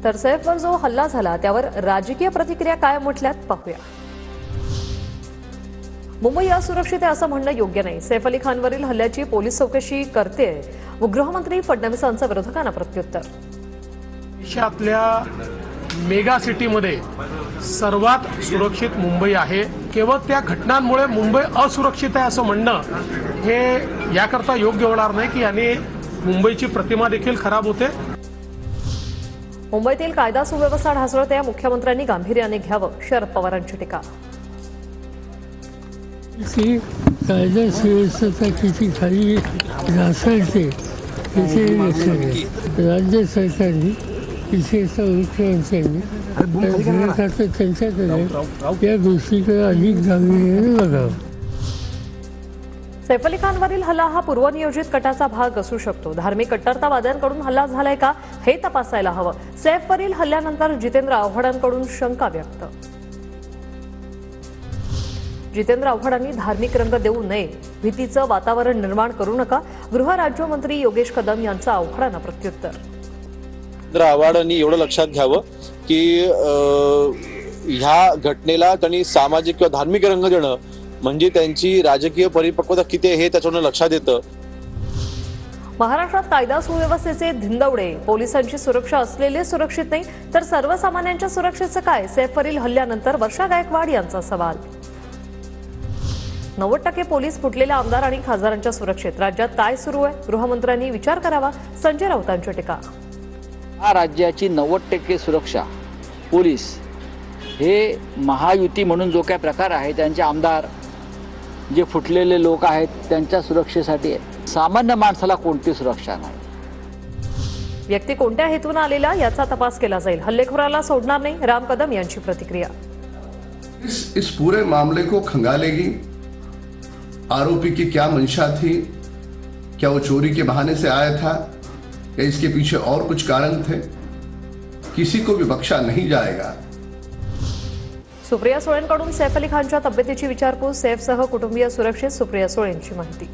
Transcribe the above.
तर सैफवर जो हल्ला झाला त्यावर राजकीय प्रतिक्रिया काय म्हटल्यात पाहूया। मुंबई असुरक्षित आहे असं म्हणणं योग्य नाही। सैफ अली खानवरील हल्ल्याची पोलीस चौकशी करते व गृहमंत्री फडणवीसांचं विरोधकांना प्रत्युत्तर। देशातल्या मेगा सिटीमध्ये सर्वात सुरक्षित मुंबई आहे। केवळ त्या घटनांमुळे मुंबई असुरक्षित आहे असं म्हणणं हे याकरता योग्य होणार नाही की याने मुंबईची प्रतिमा देखील खराब होते। मुंबईतील कायदा सुव्यवस्था ढासळते, मुख्यमंत्र्यांनी गांभीर्याने घ्यावं, शरद पवारांची टीका। की कायदा सुव्यवस्था किती खाली ढासळते राज्य सरकारने विशेषतः मुख्यमंत्र्यांनी त्यांच्याकडे या गोष्टीकडे अधिक गांभीर्याने बघावं। सैफ अली खानवरील हल्ला हा पूर्वनियोजित कटाचा भाग असू शकतो। धार्मिक कट्टरतावाद्यांकडून हल्ला झालाय का हे तपासायला हवं। सैफवरील हल्ल्यानंतर जितेंद्र आव्हाडांकडून शंका व्यक्त। जितेंद्र आव्हाडांनी धार्मिक रंग देऊ नये, भीतीचं वातावरण निर्माण करू नका, गृहराज्यमंत्री योगेश कदम यांचं आव्हाडांना प्रत्युत्तर। जितेंद्र आव्हाडांनी एवढं लक्षात घ्यावं की ह्या घटनेला त्यांनी सामाजिक किंवा धार्मिक रंग देणं म्हणजे त्यांची राजकीय परिपक्वता किती आहे हे त्याच्यावर लक्षात येतं। महाराष्ट्रात कायदा सुव्यवस्थेचे धिंदवडे, पोलिसांची सुरक्षा असलेले सुरक्षित नाही तर सर्वसामान्यांच्या सुरक्षेचं काय? सैफवरील हल्ल्यानंतर वर्षा गायकवाड यांचा सवाल। 90% पोलीस फुटलेल्या आमदार आणि खासदारांच्या सुरक्षेत, राज्यात काय सुरू आहे? गृहमंत्र्यांनी विचार करावा, संजय राऊतांची टीका। या राज्याची 90% सुरक्षा पोलीस हे महायुती म्हणून जो काय प्रकार आहे, त्यांचे आमदार जे फुटलेले लोक आहेत त्यांच्या सुरक्षेसाठी आहे। सामान्य माणसाला कोणती सुरक्षा नाही। व्यक्ती कोणत्या हेतून आलेला याचा तपास केला जाईल, हल्लेखोराला सोडणार नाही, राम कदम यांची प्रतिक्रिया। इस पूरे मामले को खंगालेगी। आरोपी की क्या मंशा थी? क्या वो चोरी के बहाने से आया था या इसके पीछे और कुछ कारण थे? किसी को भी बख्शा नहीं जाएगा। सुप्रिया सुळेंकडून सैफ अली खानच्या तब्येतीची विचारपूस, सैफसह कुटुंबीय सुरक्षित, सुप्रिया सुळेंची माहिती।